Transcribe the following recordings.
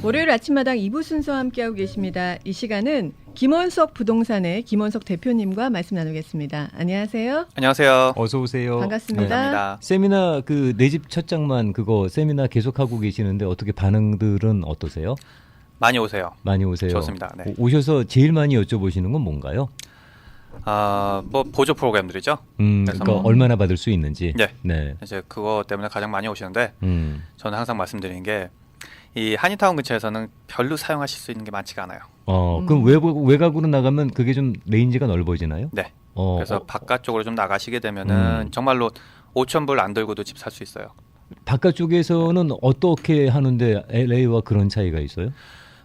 월요일 아침마당 2부 순서 함께하고 계십니다. 이 시간은 김원석 부동산의 김원석 대표님과 말씀 나누겠습니다. 안녕하세요. 안녕하세요. 어서 오세요. 반갑습니다. 감사합니다. 세미나 그 내 집 첫 장만 그거 세미나 계속하고 계시는데 어떻게 반응들은 어떠세요? 많이 오세요. 많이 오세요. 좋습니다. 네. 오셔서 제일 많이 여쭤보시는 건 뭔가요? 뭐 보조 프로그램들이죠. 그러니까 얼마나 받을 수 있는지. 네. 네. 이제 그거 때문에 가장 많이 오시는데 저는 항상 말씀드리는 게 이 한인타운 근처에서는 별로 사용하실 수 있는 게 많지가 않아요. 그럼 외곽으로 나가면 그게 좀 레인지가 넓어지나요? 네. 그래서 바깥쪽으로 좀 나가시게 되면은 정말로 5,000불 안 들고도 집 살 수 있어요. 바깥쪽에서는 어떻게 하는데 LA와 그런 차이가 있어요?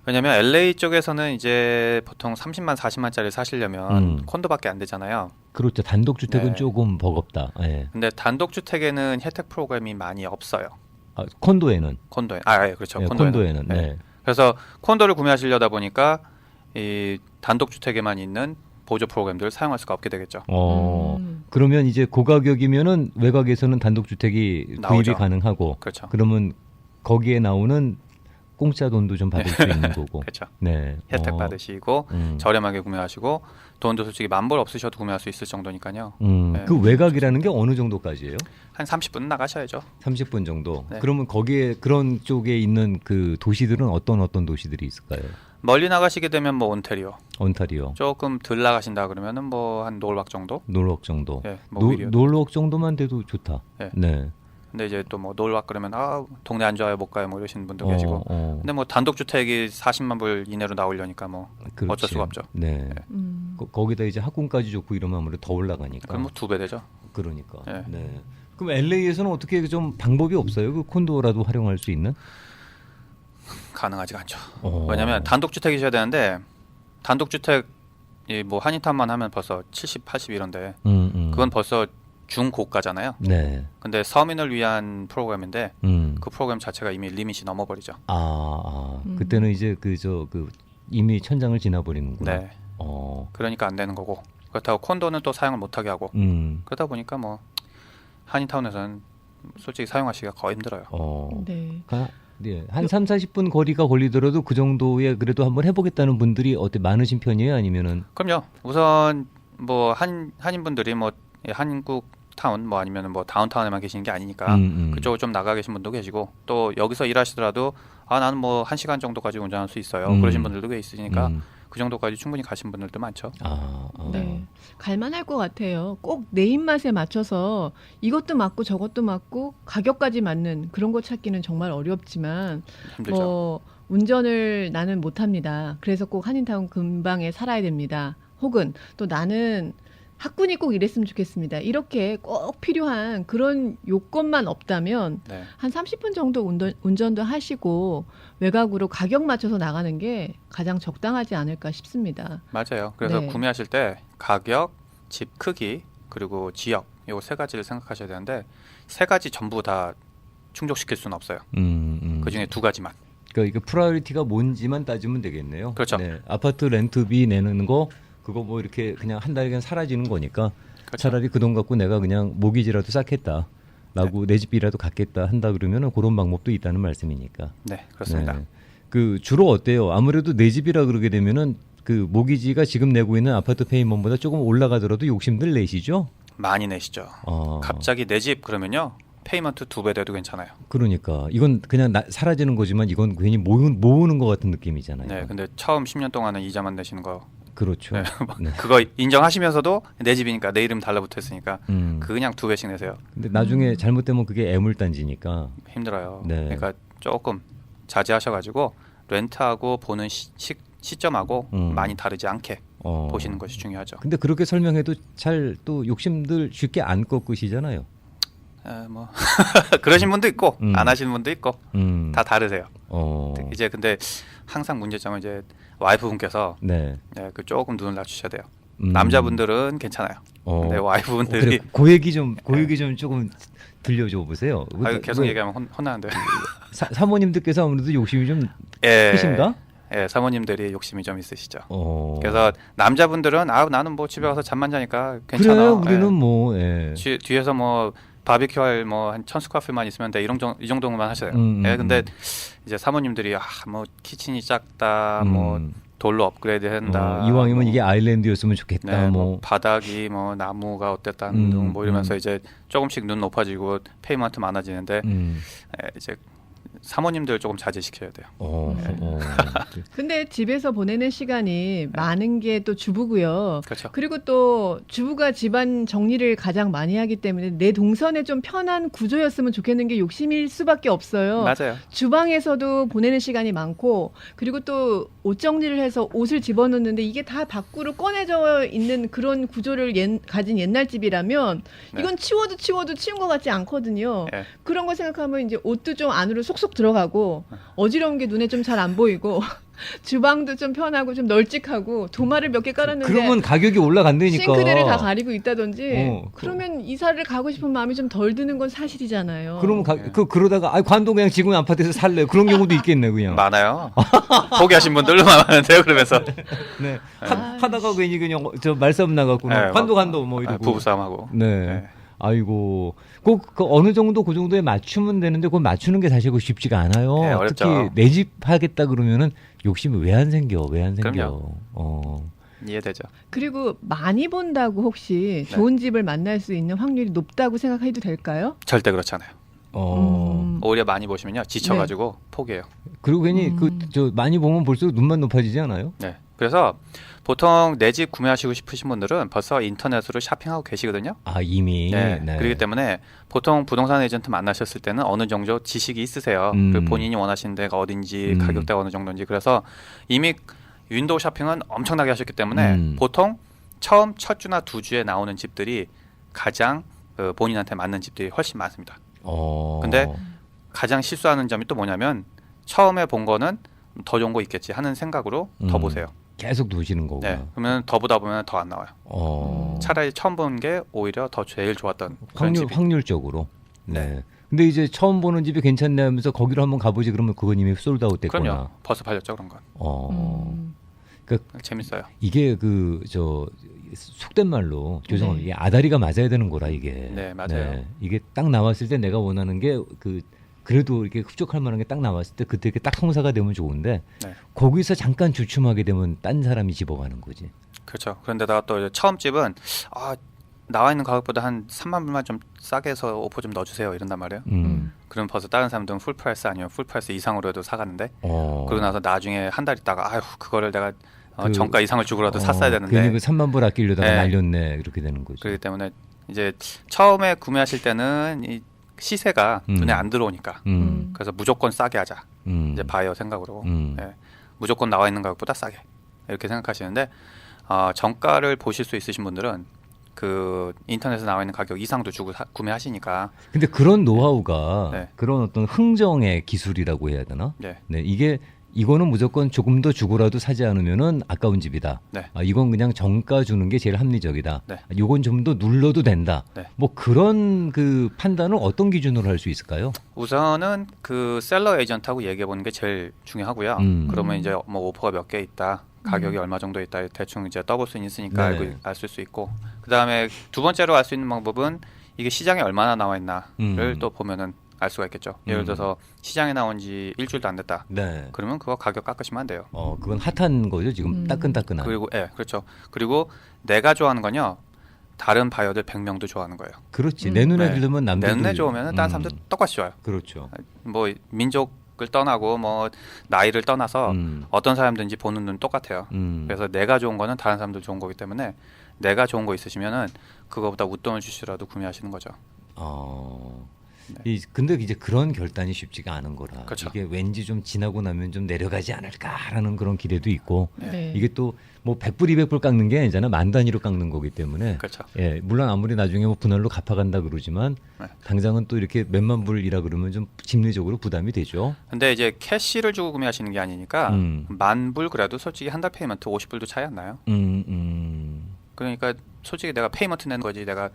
왜냐면 LA 쪽에서는 이제 보통 30만, 40만짜리 사시려면 콘도밖에 안 되잖아요. 그렇죠. 단독주택은 네. 조금 버겁다. 예. 근데 단독주택에는 혜택 프로그램이 많이 없어요. 콘도에는. 콘도에. 그렇죠. 예, 콘도에는. 콘도에는. 네. 네. 그래서 콘도를 구매하시려다 보니까 이 단독주택에만 있는 보조 프로그램들을 사용할 수가 없게 되겠죠. 그러면 이제 고가격이면은 외곽에서는 단독주택이 구입이 나오죠. 가능하고. 그렇죠. 그러면 거기에 나오는 공짜 돈도 좀 받을 수 있는 거고. 그렇죠. 네. 혜택 받으시고 저렴하게 구매하시고 돈도 솔직히 10,000불 없으셔도 구매할 수 있을 정도니까요. 네. 그 외곽이라는 게 어느 정도까지예요? 한 30분 나가셔야죠. 30분 정도. 네. 그러면 거기에 그런 쪽에 있는 그 도시들은 어떤 도시들이 있을까요? 멀리 나가시게 되면 뭐 온태리오. 온타리오, 조금 덜 나가신다 그러면은 뭐 한 노을박 정도. 놀록 정도. 예, 뭐 위리오. 놀록 정도만 돼도 좋다. 네. 네. 근데 이제 또 뭐 노을박 그러면 동네 안 좋아요 못 가요 뭐 이러시는 분도 계시고. 근데 뭐 단독주택이 40만 불 이내로 나오려니까 뭐 그렇지. 어쩔 수가 없죠. 네. 거기다 이제 학군까지 좋고 이러면 아무래도 더 올라가니까. 그럼 뭐 2배 되죠. 그러니까. 네. 네. 그럼 LA에서는 어떻게 좀 방법이 없어요? 그 콘도라도 활용할 수 있는? 가능하지가 않죠. 왜냐하면 단독주택이셔야 되는데 단독주택 뭐 한인타운만 하면 벌써 70, 80 이런데 그건 벌써 중고가잖아요. 네. 근데 서민을 위한 프로그램인데 그 프로그램 자체가 이미 리밋이 넘어버리죠. 그때는 이제 그 이미 천장을 지나버리는구나. 네. 그러니까 안 되는 거고 그렇다고 콘도는 또 사용을 못하게 하고 그러다 보니까 뭐 한인타운에서는 솔직히 사용하시기가 거의 힘들어요. 네. 네. 한 3, 40분 거리가 걸리더라도 그 정도에 그래도 한번 해보겠다는 분들이 어때 많으신 편이에요? 아니면은? 그럼요. 우선 뭐 한인분들이 뭐 한국 타운 뭐 아니면 뭐 다운타운에만 계시는 게 아니니까 그쪽으로 좀 나가 계신 분도 계시고 또 여기서 일하시더라도 나는 뭐 1시간 정도까지 운전할 수 있어요. 그러신 분들도 꽤 있으니까 그 정도까지 충분히 가신 분들도 많죠. 네. 갈만할 것 같아요. 꼭 내 입맛에 맞춰서 이것도 맞고 저것도 맞고 가격까지 맞는 그런 거 찾기는 정말 어렵지만 힘들죠. 뭐 운전을 나는 못합니다. 그래서 꼭 한인타운 근방에 살아야 됩니다. 혹은 또 나는 학군이 꼭 이랬으면 좋겠습니다. 이렇게 꼭 필요한 그런 요건만 없다면 네. 한 30분 정도 운전도 하시고 외곽으로 가격 맞춰서 나가는 게 가장 적당하지 않을까 싶습니다. 맞아요. 그래서 네. 구매하실 때 가격, 집 크기 그리고 지역 요 세 가지를 생각하셔야 되는데 세 가지 전부 다 충족시킬 수는 없어요. 그 중에 두 가지만. 그러니까 이거 프라이어리티가 뭔지만 따지면 되겠네요. 그렇죠. 네. 아파트 렌트비 내는 거 그거 뭐 이렇게 그냥 한 달에 그냥 사라지는 거니까 그렇죠. 차라리 그 돈 갖고 내가 그냥 모기지라도 쌓겠다. 라고 내 집이라도 갖겠다 한다 그러면은 그런 방법도 있다는 말씀이니까. 네, 그렇습니다. 네. 그 주로 어때요? 아무래도 내 집이라 그러게 되면은 그 모기지가 지금 내고 있는 아파트 페이먼트보다 조금 올라가더라도 욕심들 내시죠? 많이 내시죠. 갑자기 내 집 그러면요. 페이먼트 2배 돼도 괜찮아요. 그러니까 이건 그냥 사라지는 거지만 이건 괜히 모으는 것 같은 느낌이잖아요. 네, 근데 처음 10년 동안은 이자만 내시는 거. 그렇죠. 네, 네. 그거 인정하시면서도 내 집이니까 내 이름 달라붙었으니까 그냥 2배씩 내세요. 근데 나중에 잘못되면 그게 애물단지니까 힘들어요. 네. 그러니까 조금 자제하셔가지고 렌트하고 보는 시점하고 많이 다르지 않게 보시는 것이 중요하죠. 근데 그렇게 설명해도 잘 또 욕심들 쉽게 안 꺾으시잖아요. 뭐 그러신 분도 있고 안 하시는 분도 있고 다 다르세요. 이제 근데 항상 문제점은 이제 와이프분께서 네. 그 조금 눈을 낮추셔야 돼요. 남자분들은 괜찮아요. 근데 와이프분들이 그래, 그 얘기 좀 조금 들려줘 보세요. 계속 얘기하면 혼나는데. 사모님들께서 아무래도 욕심이 좀 예, 크신가? 예, 사모님들이 욕심이 좀 있으시죠. 그래서 남자분들은 나는 뭐 집에 가서 잠만 자니까 괜찮아. 그래요. 우리는 뭐 뒤에서 뭐 바비큐 할 뭐 한 1000스퀘어핏만 있으면 돼 이 정도만 하셔요. 예, 근데 이제 사모님들이 뭐 키친이 작다, 뭐 돌로 업그레이드 한다. 이왕이면 뭐, 이게 아일랜드였으면 좋겠다. 네, 뭐 바닥이 뭐 나무가 어땠다는 등 뭐 이러면서 이제 조금씩 눈 높아지고 페이먼트 많아지는데 이제 사모님들 조금 자제시켜야 돼요. 근데 집에서 보내는 시간이 많은 게 또 주부고요. 그렇죠. 그리고 또 주부가 집안 정리를 가장 많이 하기 때문에 내 동선에 좀 편한 구조였으면 좋겠는 게 욕심일 수밖에 없어요. 맞아요. 주방에서도 보내는 시간이 많고 그리고 또 옷 정리를 해서 옷을 집어넣는데 이게 다 밖으로 꺼내져 있는 그런 구조를 가진 옛날 집이라면 네. 이건 치워도 치운 것 같지 않거든요. 네. 그런 거 생각하면 이제 옷도 좀 안으로 속속 들어가고 어지러운 게 눈에 좀 잘 안 보이고 주방도 좀 편하고 좀 널찍하고 도마를 몇 개 깔았는데 그러면 가격이 올라간다니까. 싱크대를 다 가리고 있다든지 어, 그러면 이사를 가고 싶은 마음이 좀 덜 드는 건 사실이잖아요. 그러면 그러다가 관동 그냥 지금 아파트에서 살래. 그런 경우도 있겠네 그냥. 많아요. 포기하신 분들도 많은데요. 그러면서 네. 하다가 괜히 그냥 저 말싸움 나갔구나. 네, 관도 뭐 이러고. 부부싸움하고. 네. 네. 아이고, 그 어느 정도 그 정도에 맞추면 되는데 그걸 맞추는 게 사실 쉽지가 않아요. 네, 어렵죠. 특히 내 집 하겠다 그러면은 욕심이 왜 안 생겨? 왜 안 생겨? 그럼요. 이해되죠. 그리고 많이 본다고 혹시 좋은 집을 만날 수 있는 확률이 높다고 생각해도 될까요? 절대 그렇지 않아요. 어. 오히려 많이 보시면요 지쳐가지고 포기해요. 그리고 괜히 저 많이 보면 볼수록 눈만 높아지지 않아요? 네. 그래서 보통 내 집 구매하시고 싶으신 분들은 벌써 인터넷으로 쇼핑하고 계시거든요. 아 이미. 네. 네. 그렇기 때문에 보통 부동산 에이전트 만나셨을 때는 어느 정도 지식이 있으세요. 그 본인이 원하시는 데가 어딘지 가격대가 어느 정도인지. 그래서 이미 윈도우 쇼핑은 엄청나게 하셨기 때문에 보통 처음 첫 주나 두 주에 나오는 집들이 가장 본인한테 맞는 집들이 훨씬 많습니다. 근데 가장 실수하는 점이 또 뭐냐면 처음에 본 거는 더 좋은 거 있겠지 하는 생각으로 더 보세요. 계속 두시는 거고. 네, 그러면 더 보다 보면 더 안 나와요. 차라리 처음 본 게 오히려 더 제일 좋았던 그런 집이. 확률적으로. 네. 근데 이제 처음 보는 집이 괜찮네 하면서 거기로 한번 가보지 그러면 그건 이미 솔드아웃 됐구나. 그럼요. 벌써 팔렸죠 그런 건. 그러니까 재밌어요. 이게 저 속된 말로 죄송합니다. 이게 아다리가 맞아야 되는 거라 이게. 네, 맞아요. 이게 딱 나왔을 때 내가 원하는 게 그래도 이렇게 흡족할 만한 게 딱 나왔을 때 그때 이렇게 딱 성사가 되면 좋은데 거기서 잠깐 주춤하게 되면 딴 사람이 집어가는 거지. 그렇죠. 그런데다가 또 이제 처음 집은 나와 있는 가격보다 한 3만 불만 좀 싸게 해서 오퍼 좀 넣어주세요 이런단 말이에요. 그럼 벌써 다른 사람들은 풀 프라이스 아니면 풀 프라이스 이상으로도 사갔는데 그러고 나서 나중에 한 달 있다가 아휴 그거를 내가 정가 이상을 주고라도 샀어야 되는데 괜히 그 3만 불 아끼려다가 네. 날렸네 이렇게 되는 거죠. 그렇기 때문에 이제 처음에 구매하실 때는 이 시세가 눈에 안 들어오니까 그래서 무조건 싸게 하자 이제 바이어 생각으로 네. 무조건 나와 있는 가격보다 싸게 이렇게 생각하시는데 정가를 보실 수 있으신 분들은 그 인터넷에 나와 있는 가격 이상도 주고 구매하시니까. 근데 그런 노하우가 네. 그런 어떤 흥정의 기술이라고 해야 되나? 네. 네, 이거는 무조건 조금 더 주고라도 사지 않으면은 아까운 집이다. 네. 이건 그냥 정가 주는 게 제일 합리적이다. 네. 이건 좀 더 눌러도 된다. 네. 뭐 그런 그 판단을 어떤 기준으로 할 수 있을까요? 우선은 그 셀러 에이전트하고 얘기해 보는 게 제일 중요하고요. 그러면 이제 뭐 오퍼가 몇 개 있다. 가격이 얼마 정도 있다. 대충 이제 떠볼 수 있으니까 네. 알 수 있고. 그다음에 두 번째로 알 수 있는 방법은 이게 시장에 얼마나 나와 있나를 또 보면은 알 수가 있겠죠. 예를 들어서 시장에 나온 지 일주일도 안 됐다. 네. 그러면 그거 가격 깎으시면 안 돼요. 그건 핫한 거죠. 지금 따끈따끈한. 그리고 그렇죠. 그리고 내가 좋아하는 건요. 다른 바이어들 100명도 좋아하는 거예요. 그렇지. 내 눈에 들면 남들 내 눈에 좋으면 다른 사람들 똑같이 좋아요. 그렇죠. 뭐 민족을 떠나고 뭐 나이를 떠나서 어떤 사람든지 보는 눈 똑같아요. 그래서 내가 좋은 거는 다른 사람들 좋은 거기 때문에 내가 좋은 거 있으시면은 그거보다 웃돈을 주시라도 구매하시는 거죠. 근데 이제 그런 결단이 쉽지가 않은 거라. 그렇죠. 이게 왠지 좀 지나고 나면 좀 내려가지 않을까라는 그런 기대도 있고. 네. 이게 또 뭐 100불, 200불 깎는 게 아니잖아. 만 단위로 깎는 거기 때문에. 그렇죠. 예, 물론 아무리 나중에 뭐 분할로 갚아간다 그러지만 네. 당장은 또 이렇게 몇만 불이라 그러면 좀 심리적으로 부담이 되죠. 근데 이제 캐시를 주고 구매하시는 게 아니니까 만 불 그래도 솔직히 한 달 페이먼트 50불도 차이 안 나요. 그러니까 솔직히 내가 페이먼트 내는 거지 내가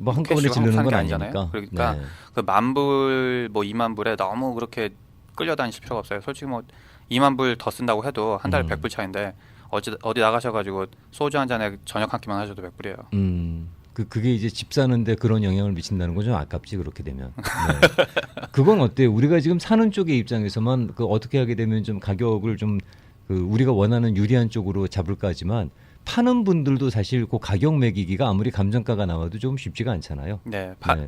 뭐 한꺼번에 캐시로 지르는 사는 건 게 아니니까. 아니잖아요. 그러니까 네. 그 만 불, 뭐 2만 불에 너무 그렇게 끌려다니실 필요가 없어요. 솔직히 뭐 2만 불 더 쓴다고 해도 한 달에 100불 차인데 어디 나가셔가지고 소주 한 잔에 저녁 한 끼만 하셔도 100불이에요. 그게 이제 집 사는데 그런 영향을 미친다는 건 좀 아깝지 그렇게 되면. 네. 그건 어때요? 우리가 지금 사는 쪽의 입장에서만 그 어떻게 하게 되면 좀 가격을 좀 그 우리가 원하는 유리한 쪽으로 잡을까 하지만 파는 분들도 사실 그 가격 매기기가 아무리 감정가가 나와도 좀 쉽지가 않잖아요. 네, 네.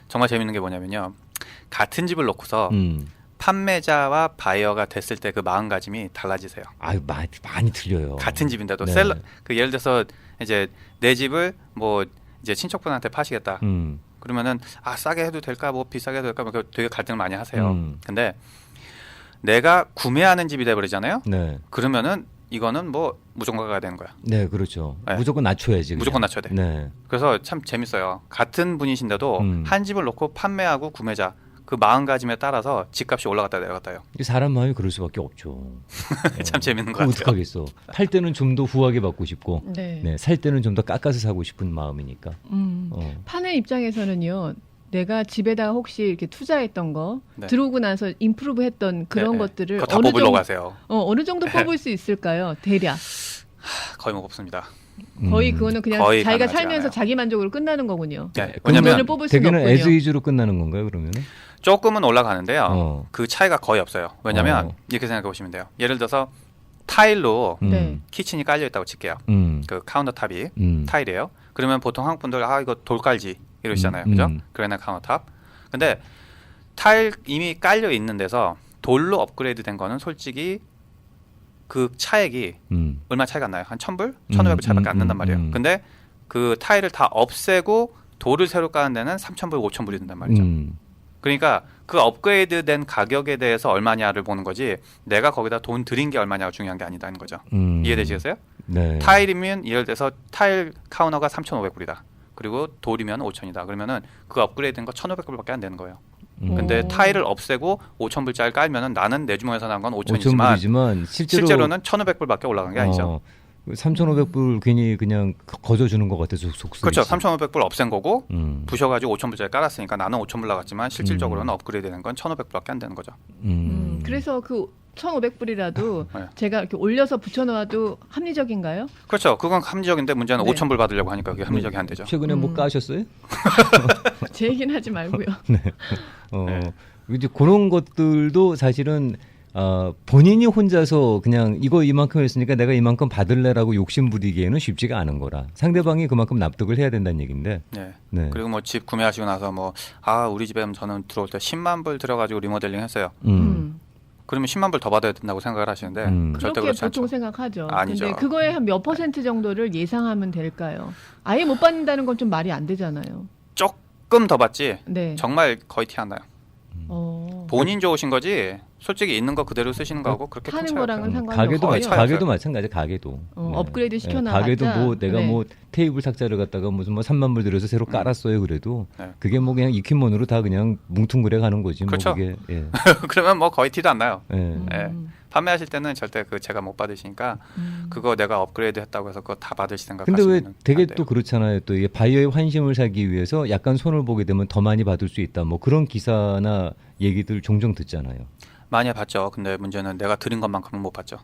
정말 재밌는 게 뭐냐면요. 같은 집을 놓고서 판매자와 바이어가 됐을 때 그 마음가짐이 달라지세요. 아유 많이 틀려요. 같은 집인데도 네. 그 예를 들어서 이제 내 집을 뭐 이제 친척분한테 파시겠다. 그러면은 싸게 해도 될까 뭐 비싸게 해도 될까 뭐 되게 갈등을 많이 하세요. 근데 내가 구매하는 집이 돼버리잖아요. 네. 그러면은 이거는 뭐 무조건 가야 되는 거야. 네, 그렇죠. 네. 무조건 낮춰야지. 그냥. 무조건 낮춰야 돼. 네. 그래서 참 재밌어요. 같은 분이신데도 한 집을 놓고 판매하고 구매자 그 마음가짐에 따라서 집값이 올라갔다 내려갔다 해요. 사람 마음이 그럴 수밖에 없죠. 참 재밌는 것 같아요. 어떡하겠어. 팔 때는 좀 더 후하게 받고 싶고, 네. 살 때는 좀 더 깎아서 사고 싶은 마음이니까. 파는 입장에서는요. 내가 집에다가 혹시 이렇게 투자했던 거 네. 들어오고 나서 임프루브했던 그런 것들을 그거 다 뽑으려고 하세요. 어느 정도 뽑을 수 있을까요? 대략. 거의 못 뽑습니다. 거의 그거는 그냥 거의 자기가 가능하지 살면서 않아요. 자기 만족으로 끝나는 거군요. 네. 그 돈을 왜냐면 뽑을 수는 대개는 없군요. as is로 끝나는 건가요, 그러면은? 조금은 올라가는데요. 그 차이가 거의 없어요. 왜냐면 이렇게 생각해 보시면 돼요. 예를 들어서 타일로 네. 키친이 깔려 있다고 칠게요. 그 카운터탑이 타일이에요. 그러면 보통 한국 분들 이거 돌깔지 이러시잖아요. 그죠? 그레나 카운터탑. 근데 타일 이미 깔려 있는 데서 돌로 업그레이드 된 거는 솔직히 그 차액이 얼마 차이가 안 나요. 한 1,000불? 1,500불 차이밖에 안 난단 말이에요. 근데 그 타일을 다 없애고 돌을 새로 까는 데는 3,000불, 5,000불이 든단 말이죠. 그러니까 그 업그레이드 된 가격에 대해서 얼마냐를 보는 거지 내가 거기다 돈 들인 게 얼마냐가 중요한 게 아니다는 거죠. 이해되시겠어요? 네. 타일이면 예를 들어서 타일 카우너가 3,500불이다. 그리고 돌이면 5,000이다. 그러면은 그 업그레이드된 거 1,500불밖에 안 되는 거예요. 근데 타일을 없애고 5,000불짜리 깔면은 나는 내 주머니에서 나온 건 5,000이지만 5,000불이지만 실제로는 1,500불밖에 올라간 게 아니죠. 3,500불 괜히 그냥 거저주는 것 같아서 속쓰리지. 그렇죠. 3,500불 없앤 거고 부셔가지고 5,000불짜리 깔았으니까 나는 5,000불 나갔지만 실질적으로는 업그레이드 되는 건 1,500불밖에 안 되는 거죠. 그래서 그 1,500불이라도 네. 제가 이렇게 올려서 붙여놓아도 합리적인가요? 그렇죠. 그건 합리적인데 문제는 네. 5,000불 받으려고 하니까 그게 합리적이 안 되죠. 최근에 뭐 까셨어요? 제 얘기는 하지 말고요. 네. 이제 그런 것들도 사실은 본인이 혼자서 그냥 이거 이만큼 했으니까 내가 이만큼 받을래라고 욕심 부리기에는 쉽지가 않은 거라 상대방이 그만큼 납득을 해야 된다는 얘기인데. 네. 네. 그리고 뭐 집 구매하시고 나서 우리 집에 저는 들어올 때 10만 불 들어가지고 리모델링 했어요. 그러면 10만 불 더 받아야 된다고 생각을 하시는데 절대 그렇게 그렇지 보통 않죠. 생각하죠. 아니죠. 근데 그거에 한 몇 퍼센트 정도를 예상하면 될까요? 아예 못 받는다는 건 좀 말이 안 되잖아요. 조금 더 받지 네. 정말 거의 티 안 나요. 본인 좋으신 거지 솔직히 있는 거 그대로 쓰시는 거하고 그렇게 큰 하는 차이 거랑은 없어요. 상관이 가게도 없어요. 가게도 마찬가지. 가게도 업그레이드 시켜놔봤자 가게도 뭐 내가 네. 뭐 테이블 탁자를 갖다가 무슨 뭐 3만 불 들여서 새로 깔았어요. 그래도 네. 그게 뭐 그냥 익힌mon으로 다 그냥 뭉퉁그레 가는 거지. 그렇죠. 뭐 그게 그러면 뭐 거의 티도 안 나요. 예. 판매하실 때는 절대 그 제가 못 받으시니까 그거 내가 업그레이드 했다고 해서 그거 다 받으실 생각 근데 왜 하시면 되게 안 돼요. 또 그렇잖아요. 또 이게 바이어의 환심을 사기 위해서 약간 손을 보게 되면 더 많이 받을 수 있다. 뭐 그런 기사나 얘기들 종종 듣잖아요. 많이 받죠. 근데 문제는 내가 드린 것만큼은 못 받죠.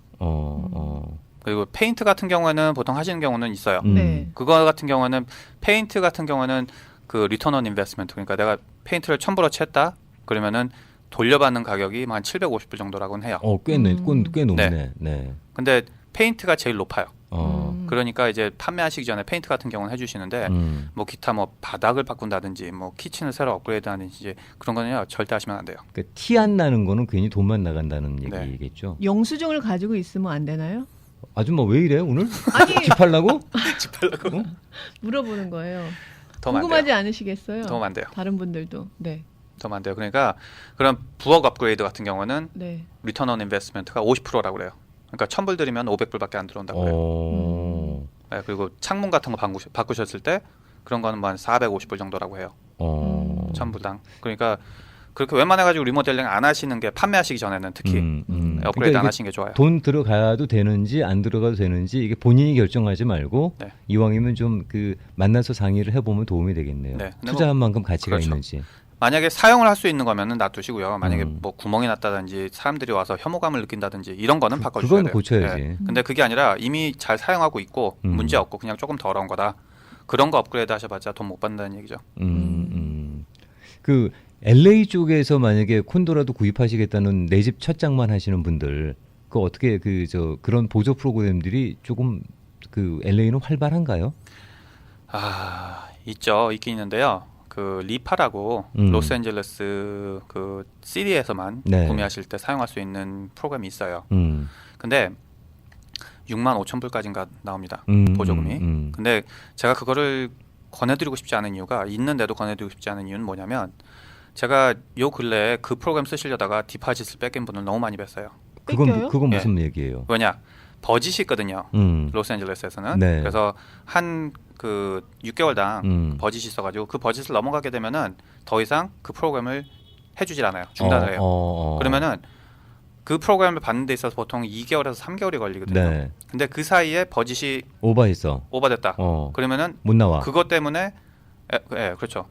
그리고 페인트 같은 경우에는 보통 하시는 경우는 있어요. 네. 그거 같은 경우는 페인트 같은 경우는 그 리턴 온 인베스트먼트 그러니까 내가 페인트를 1,000불어치 했다 그러면은 돌려받는 가격이 한 750불 정도라고는 해요. 꽤 높네. 네. 근데 페인트가 제일 높아요. 어. 그러니까 이제 판매하시기 전에 페인트 같은 경우는 해주시는데 뭐 기타 뭐 바닥을 바꾼다든지 뭐 키친을 새로 업그레이드하든지 이제 그런 거는요 절대 하시면 안 돼요. 그러니까 티 안 나는 거는 괜히 돈만 나간다는 얘기겠죠. 영수증을 가지고 있으면 안 되나요? 아줌마 왜 이래 오늘? 아니 집하려고? 집하려고 물어보는 거예요. 도움 안 궁금하지 돼요. 않으시겠어요? 도움 안 돼요. 다른 분들도. 네. 도움 안 돼요. 그러니까 그런 부엌 업그레이드 같은 경우는 네. 리턴 온 인베스트먼트가 50%라고 그래요. 그러니까 1,000불 들이면 500불밖에 안 들어온다고 그래요. 네, 그리고 창문 같은 거 바꾸셨을 때 그런 거는 한 450불 정도라고 해요. 1,000불당. 그러니까 그렇게 웬만해가지고 리모델링 안 하시는 게 판매하시기 전에는 특히 업그레이드 그러니까 안 하시는 게 좋아요. 돈 들어가도 되는지 안 들어가도 되는지 이게 본인이 결정하지 말고 네. 이왕이면 좀 그 만나서 상의를 해보면 도움이 되겠네요. 네. 근데 투자한 만큼 가치가 그렇죠. 있는지. 만약에 사용을 할 수 있는 거면은 놔두시고요. 만약에 뭐 구멍이 났다든지 사람들이 와서 혐오감을 느낀다든지 이런 거는 바꿔주셔야 그건 돼요. 고쳐야지. 근데 그게 아니라 이미 잘 사용하고 있고 문제 없고 그냥 조금 더러운 거다. 그런 거 업그레이드 하셔봤자 돈 못 받는다는 얘기죠. 그 LA 쪽에서 만약에 콘도라도 구입하시겠다는 내 집 첫 장만 하시는 분들 그 어떻게 그런 보조 프로그램들이 조금 그 LA는 활발한가요? 있죠. 있긴 있는데요. 그 리파라고 로스앤젤레스 그 시리에서만 네. 구매하실 때 사용할 수 있는 프로그램이 있어요. 음. 근데 65,000불까지인가 나옵니다. 보조금이. 근데 제가 그거를 권해드리고 싶지 않은 이유가 있는데도 권해드리고 싶지 않은 이유는 뭐냐면 제가 요 근래에 그 프로그램 쓰시려다가 디파짓을 뺏긴 분을 너무 많이 뵀어요. 뺏겨요? 그건 무슨 얘기예요? 왜냐 버짓이 있거든요. 로스앤젤레스에서는. 네. 그래서 한 그 6개월당 버짓이 있어가지고 그 버짓을 넘어가게 되면은 더 이상 그 프로그램을 해주질 않아요. 중단을 해요. 그러면은 그 프로그램을 받는 데 있어서 보통 2개월에서 3개월이 걸리거든요. 네. 근데 그 사이에 버짓이 오버했어. 오버됐다. 그러면은 못 나와. 그것 때문에 그렇죠.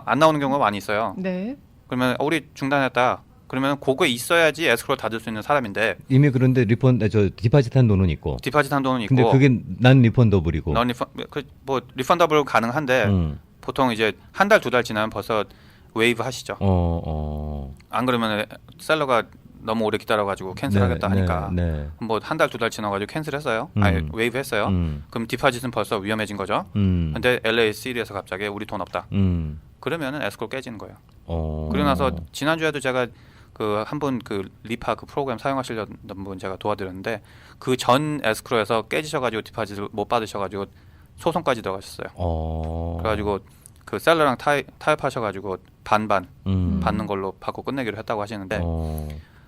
안 나오는 경우가 많이 있어요. 네. 그러면 우리 중단했다. 그러면 그거에 있어야지 에스크로 닫을 수 있는 사람인데 이미 그런데 디파짓한 돈은 있고. 디파짓한 돈은 있고. 근데 그게 난 리펀더블이고. 뭐 리펀더블 가능한데 보통 이제 한 달 두 달 지나면 벌써 웨이브 하시죠. 안 그러면 셀러가 너무 오래 기다려가지고 캔슬하겠다 하니까 뭐 한 달 두 달 지나가지고 캔슬했어요. 아니 웨이브 했어요. 그럼 디파짓은 벌써 위험해진 거죠. 근데 LA 시리에서 갑자기 우리 돈 없다. 그러면은 에스크로 깨지는 거예요. 그리고 나서 지난주에도 제가 그 한 분 그 리파 그 프로그램 사용하시려던 분 제가 도와드렸는데 그 전 에스크로에서 깨지셔가지고 디파짓을 못 받으셔가지고 소송까지 들어가셨어요. 그래가지고 그 셀러랑 타협하셔가지고 반반 받는 걸로 받고 끝내기로 했다고 하시는데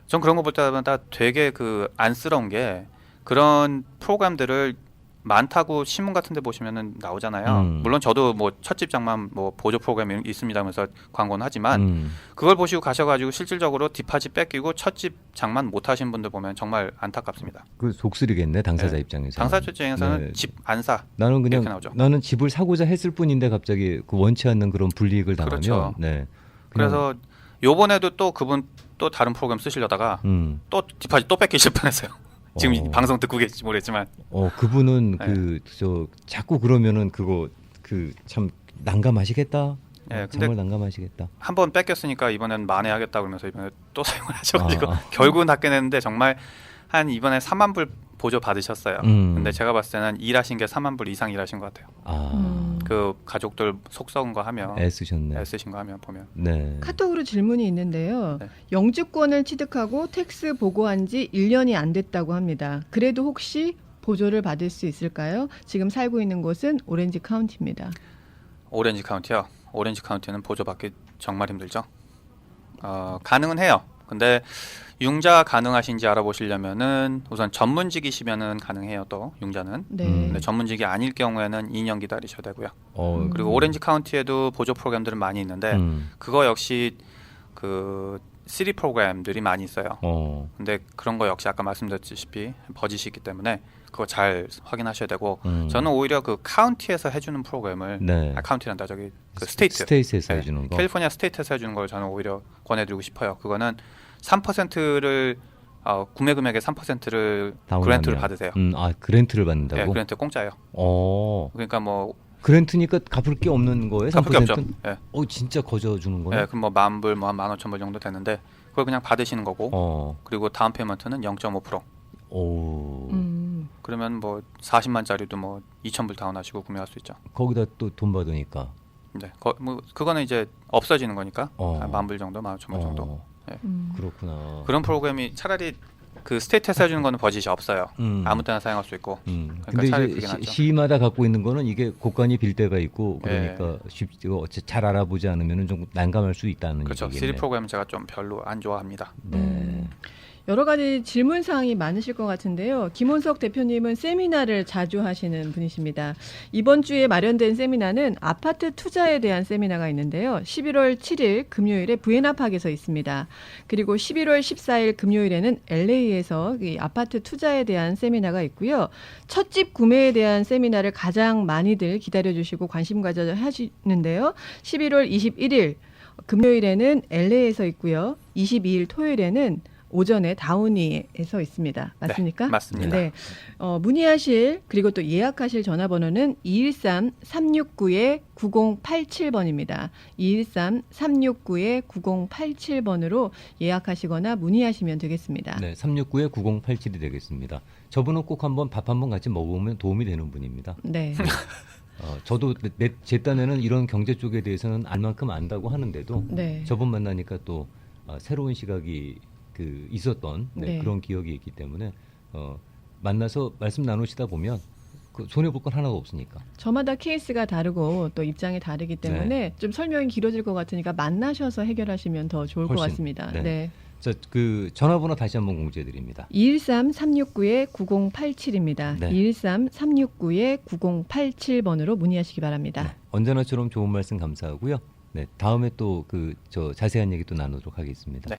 전 그런 거 볼 때마다 되게 그 안쓰러운 게 그런 프로그램들을 많다고 신문 같은 데 보시면은 나오잖아요. 물론 저도 뭐 첫집 장만 뭐 보조 프로그램이 있습니다 하면서 광고는 하지만 그걸 보시고 가셔가지고 실질적으로 디파짓 뺏기고 첫집 장만 못 하신 분들 보면 정말 안타깝습니다. 그 속쓰리겠네 당사자 입장에서. 당사자 입장에서는 집 안 사. 나는 그냥 이렇게 나오죠. 나는 집을 사고자 했을 뿐인데 갑자기 그 원치 않는 그런 불이익을 당하면. 그렇죠. 네. 그래서 요번에도 또 그분 또 다른 프로그램 쓰시려다가 또 디파짓 또 뺏기실 뻔했어요. 지금 이 방송 듣고 계실지 모르겠지만. 그분은 자꾸 그러면은 그거 참 난감하시겠다. 정말 난감하시겠다. 한 번 뺏겼으니까 이번엔 만회하겠다 그러면서 이번에 또 사용을 하셔가지고 결국은 닫게 됐는데 정말 한 이번에 3만 불 보조 받으셨어요. 근데 제가 봤을 때는 일하신 게 3만 불 이상 일하신 것 같아요. 그 가족들 속 썩은 거 하면 애쓰신 거 하면 보면. 네. 카톡으로 질문이 있는데요. 네. 영주권을 취득하고 텍스 보고한 지 1년이 안 됐다고 합니다. 그래도 혹시 보조를 받을 수 있을까요? 지금 살고 있는 곳은 오렌지 카운티입니다. 오렌지 카운티요. 오렌지 카운티는 보조 받기 정말 힘들죠. 가능은 해요. 근데 융자 가능하신지 알아보시려면은 우선 전문직이시면은 가능해요. 또 융자는. 네. 근데 전문직이 아닐 경우에는 2년 기다리셔야 되고요. 그리고 오렌지 카운티에도 보조 프로그램들은 많이 있는데 그거 역시 그 시리 프로그램들이 많이 있어요. 근데 그런 거 역시 아까 말씀드렸다시피 버짓이 있기 때문에 그거 잘 확인하셔야 되고 저는 오히려 그 카운티에서 해주는 프로그램을 카운티란다 저기 그 스테이트에서 해주는 거. 캘리포니아 스테이트에서 해주는 걸 저는 오히려 권해드리고 싶어요. 그거는 3%를 구매 금액의 3%를 그랜트를 받으세요. 그랜트를 받는다고? 네, 그랜트 공짜예요. 그러니까 뭐 그랜트니까 갚을 게 없는 거예요? 갚을 게 없죠. 네. 진짜 거저 주는 거예요? 네, 그럼 뭐 10,000불, 뭐 15,000불 정도 되는데 그걸 그냥 받으시는 거고. 그리고 다운 페이먼트는 0.5%. 그러면 뭐 40만짜리도 뭐 2,000불 다운하시고 구매할 수 있죠. 거기다 또 돈 받으니까. 네, 뭐 그거는 이제 없어지는 거니까 10,000불 정도, 15,000불 정도. 네. 그렇구나. 그런 프로그램이 차라리 그 스테이트에서 해주는 거는 버짓이 없어요. 아무 때나 사용할 수 있고. 그러니까 근데 차라리 이제 그게 낫죠. 시마다 갖고 있는 거는 이게 곳간이 빌 때가 있고 그러니까 잘 알아보지 않으면 좀 난감할 수 있다는 그렇죠. 얘기겠네요. 시리 프로그램은 제가 좀 별로 안 좋아합니다. 네. 여러 가지 질문 사항이 많으실 것 같은데요. 김원석 대표님은 세미나를 자주 하시는 분이십니다. 이번 주에 마련된 세미나는 아파트 투자에 대한 세미나가 있는데요. 11월 7일 금요일에 부에나팍에서 있습니다. 그리고 11월 14일 금요일에는 LA에서 이 아파트 투자에 대한 세미나가 있고요. 첫 집 구매에 대한 세미나를 가장 많이들 기다려주시고 관심 가져 하시는데요. 11월 21일 금요일에는 LA에서 있고요. 22일 토요일에는 오전에 다우니에서 있습니다. 맞습니까? 네, 맞습니다. 네. 문의하실 그리고 또 예약하실 전화번호는 213-369-9087번입니다. 213-369-9087번으로 예약하시거나 문의하시면 되겠습니다. 네, 369-9087이 되겠습니다. 저분은 꼭 한번 밥 한번 같이 먹어보면 도움이 되는 분입니다. 네. 저도 제 딴에는 이런 경제 쪽에 대해서는 알 만큼 안다고 하는데도 네. 저분 만나니까 또 새로운 시각이 있었던 네. 그런 기억이 있기 때문에 만나서 말씀 나누시다 보면 손해 볼 건 하나도 없으니까. 저마다 케이스가 다르고 또 입장이 다르기 때문에 좀 설명이 길어질 것 같으니까 만나셔서 해결하시면 더 좋을 것 훨씬, 같습니다. 네. 네. 자, 전화번호 다시 한번 공지해 드립니다. 213-369-9087입니다. 네. 213-369-9087번으로 문의하시기 바랍니다. 네, 언제나처럼 좋은 말씀 감사하고요. 네, 다음에 또 자세한 얘기 또 나누도록 하겠습니다. 네.